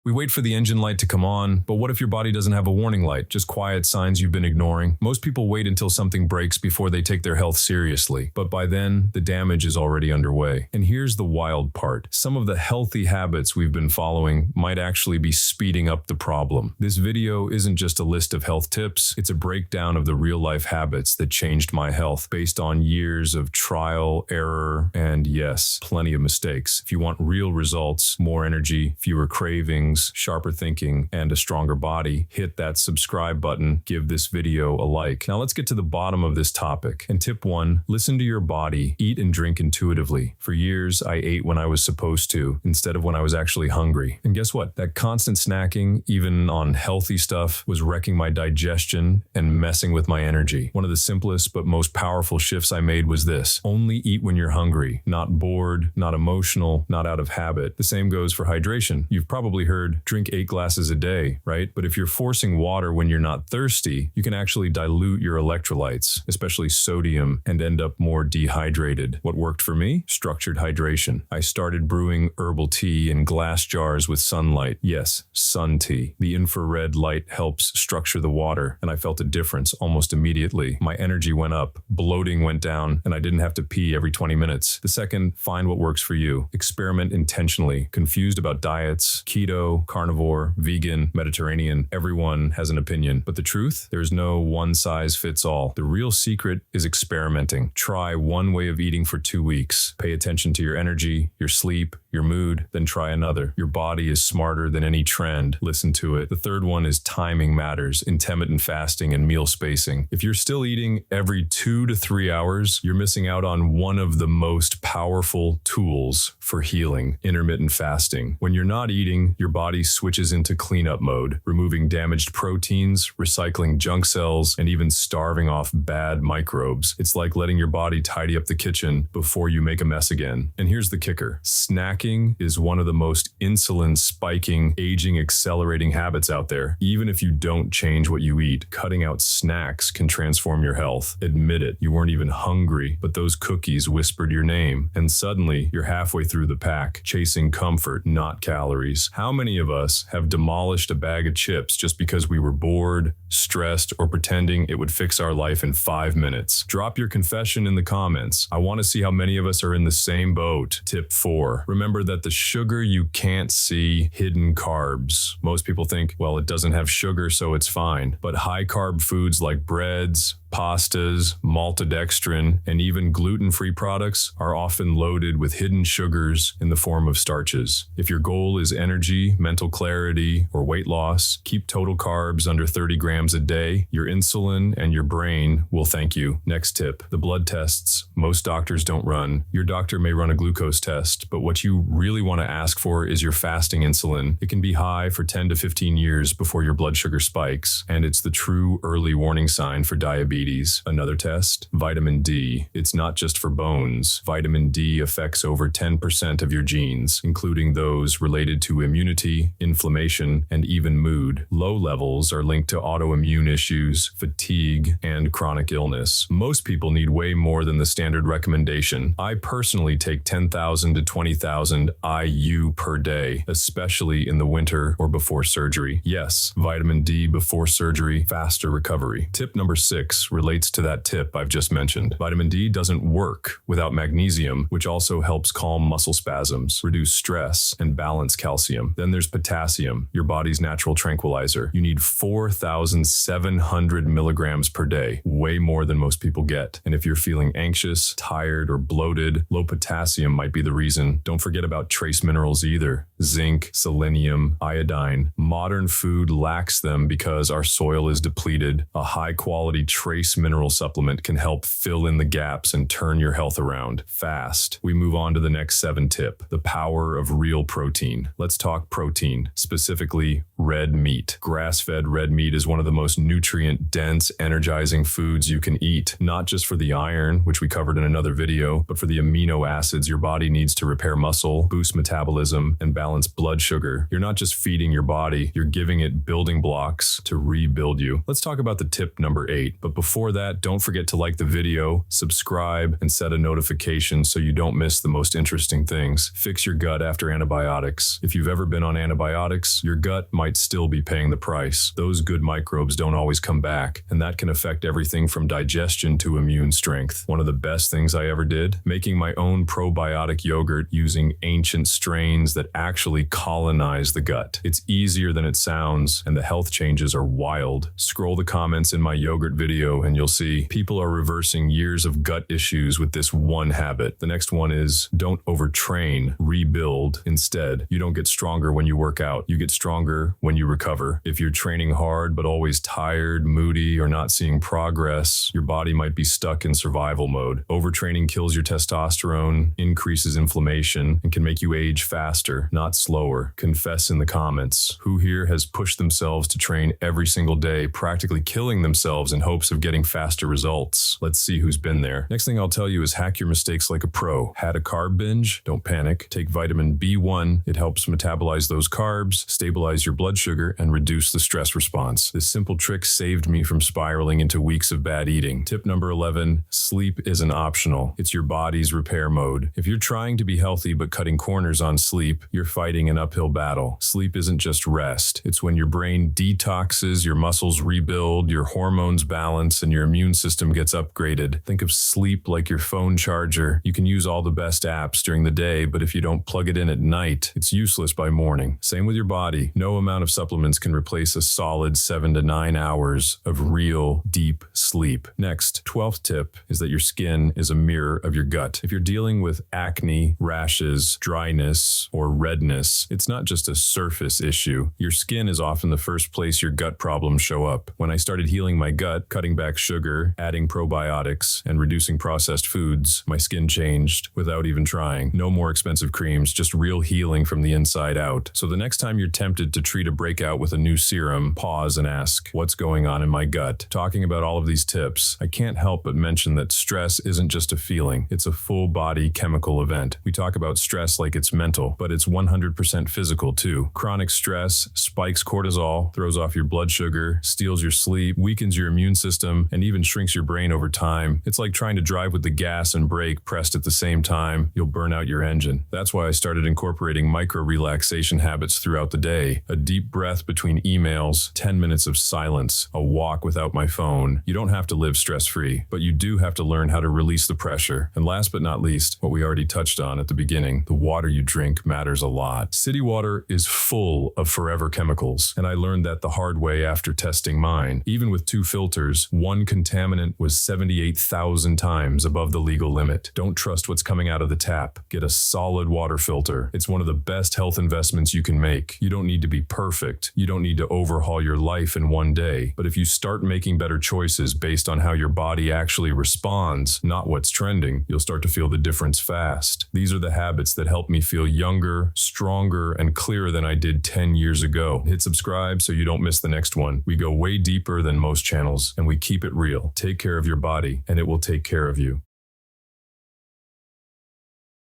We wait for the engine light to come on, but what if your body doesn't have a warning light, just quiet signs you've been ignoring? Most people wait until something breaks before they take their health seriously, but by then, the damage is already underway. And here's the wild part. Some of the healthy habits we've been following might actually be speeding up the problem. This video isn't just a list of health tips, it's a breakdown of the real-life habits that changed my health based on years of trial, error, and yes, plenty of mistakes. If you want real results, more energy, fewer cravings, sharper thinking, and a stronger body, hit that subscribe button, give this video a like. Now let's get to the bottom of this topic. And tip 1, listen to your body, eat and drink intuitively. For years, I ate when I was supposed to, instead of when I was actually hungry. And guess what? That constant snacking, even on healthy stuff, was wrecking my digestion and messing with my energy. One of the simplest but most powerful shifts I made was this: only eat when you're hungry, not bored, not emotional, not out of habit. The same goes for hydration. You've probably heard drink 8 glasses a day, right? But if you're forcing water when you're not thirsty, you can actually dilute your electrolytes, especially sodium, and end up more dehydrated. What worked for me? Structured hydration. I started brewing herbal tea in glass jars with sunlight. Yes, sun tea. The infrared light helps structure the water, and I felt a difference almost immediately. My energy went up, bloating went down, and I didn't have to pee every 20 minutes. The second, find what works for you. Experiment intentionally. Confused about diets, keto, carnivore, vegan, Mediterranean, everyone has an opinion. But the truth? There's no one size fits all. The real secret is experimenting. Try one way of eating for 2 weeks. Pay attention to your energy, your sleep, your mood, then try another. Your body is smarter than any trend. Listen to it. The third one is timing matters, intermittent fasting and meal spacing. If you're still eating every 2 to 3 hours, you're missing out on one of the most powerful tools for healing, intermittent fasting. When you're not eating, your body switches into cleanup mode, removing damaged proteins, recycling junk cells, and even starving off bad microbes. It's like letting your body tidy up the kitchen before you make a mess again. And here's the kicker. Snacking is one of the most insulin-spiking, aging-accelerating habits out there. Even if you don't change what you eat, cutting out snacks can transform your health. Admit it, you weren't even hungry, but those cookies whispered your name, and suddenly you're halfway through the pack, chasing comfort, not calories. How many of us have demolished a bag of chips just because we were bored, stressed, or pretending it would fix our life in 5 minutes? Drop your confession in the comments. I want to see how many of us are in the same boat. Tip 4. Remember that the sugar you can't see, hidden carbs. Most people think, well, it doesn't have sugar, so it's fine. But high-carb foods like breads, pastas, maltodextrin, and even gluten-free products are often loaded with hidden sugars in the form of starches. If your goal is energy, mental clarity, or weight loss, keep total carbs under 30 grams a day. Your insulin and your brain will thank you. Next tip, the blood tests most doctors don't run. Your doctor may run a glucose test, but what you really want to ask for is your fasting insulin. It can be high for 10 to 15 years before your blood sugar spikes, and it's the true early warning sign for diabetes. Another test, vitamin D. It's not just for bones. Vitamin D affects over 10% of your genes, including those related to immunity, inflammation, and even mood. Low levels are linked to autoimmune issues, fatigue, and chronic illness. Most people need way more than the standard recommendation. I personally take 10,000 to 20,000 IU per day, especially in the winter or before surgery. Yes, vitamin D before surgery, faster recovery. Tip number 6 relates to that tip I've just mentioned. Vitamin D doesn't work without magnesium, which also helps calm muscle spasms, reduce stress, and balance calcium. Then there's potassium, your body's natural tranquilizer. You need 4,700 milligrams per day, way more than most people get. And if you're feeling anxious, tired, or bloated, low potassium might be the reason. Don't forget about trace minerals either. Zinc, selenium, iodine. Modern food lacks them because our soil is depleted. A high-quality trace mineral supplement can help fill in the gaps and turn your health around fast. We move on to the next 7 tip, the power of real protein. Let's talk protein, specifically red meat. Grass-fed red meat is one of the most nutrient-dense, energizing foods you can eat, not just for the iron, which we covered in another video, but for the amino acids your body needs to repair muscle, boost metabolism, and balance blood sugar. You're not just feeding your body, body, you're giving it building blocks to rebuild you. Let's talk about the tip number 8. But before that, don't forget to like the video, subscribe, and set a notification so you don't miss the most interesting things. Fix your gut after antibiotics. If you've ever been on antibiotics, your gut might still be paying the price. Those good microbes don't always come back, and that can affect everything from digestion to immune strength. One of the best things I ever did, making my own probiotic yogurt using ancient strains that actually colonize the gut. It's easier than it sounds, and the health changes are wild. Scroll the comments in my yogurt video and you'll see people are reversing years of gut issues with this one habit. The next one is don't overtrain, rebuild instead. You don't get stronger when you work out. You get stronger when you recover. If you're training hard but always tired, moody, or not seeing progress, your body might be stuck in survival mode. Overtraining kills your testosterone, increases inflammation, and can make you age faster, not slower. Confess in the comments. Who here has pushed themselves to train every single day, practically killing themselves in hopes of getting faster results? Let's see who's been there. Next thing I'll tell you is hack your mistakes like a pro. Had a carb binge? Don't panic. Take vitamin B1. It helps metabolize those carbs, stabilize your blood sugar, and reduce the stress response. This simple trick saved me from spiraling into weeks of bad eating. Tip number 11, sleep isn't optional. It's your body's repair mode. If you're trying to be healthy but cutting corners on sleep, you're fighting an uphill battle. Sleep isn't just rest. It's when your brain detoxes, your muscles rebuild, your hormones balance, and your immune system gets upgraded. Think of sleep like your phone charger. You can use all the best apps during the day, but if you don't plug it in at night, it's useless by morning. Same with your body. No amount of supplements can replace a solid 7 to 9 hours of real deep sleep. Next, 12th tip is that your skin is a mirror of your gut. If you're dealing with acne, rashes, dryness, or redness, it's not just a surface issue. Your skin is often the first place your gut problems show up. When I started healing my gut, cutting back sugar, adding probiotics, and reducing processed foods, my skin changed without even trying. No more expensive creams, just real healing from the inside out. So the next time you're tempted to treat a breakout with a new serum, pause and ask, what's going on in my gut? Talking about all of these tips, I can't help but mention that stress isn't just a feeling, it's a full body chemical event. We talk about stress like it's mental, but it's 100% physical too. Chronic stress spikes cortisol, throws off your blood sugar, steals your sleep, weakens your immune system, and even shrinks your brain over time. It's like trying to drive with the gas and brake pressed at the same time. You'll burn out your engine. That's why I started incorporating micro relaxation habits throughout the day. A deep breath between emails, 10 minutes of silence, a walk without my phone. You don't have to live stress-free, but you do have to learn how to release the pressure. And last but not least, what we already touched on at the beginning, the water you drink matters a lot. City water is full of forever chemicals, and I learned that the hard way after testing mine. Even with 2 filters, one contaminant was 78,000 times above the legal limit. Don't trust what's coming out of the tap. Get a solid water filter. It's one of the best health investments you can make. You don't need to be perfect. You don't need to overhaul your life in one day. But if you start making better choices based on how your body actually responds, not what's trending, you'll start to feel the difference fast. These are the habits that help me feel younger, stronger, and clearer than I did 10 years ago. Hit subscribe so you don't miss the next one. We go way deeper than most channels, and we keep it real. Take care of your body, and it will take care of you.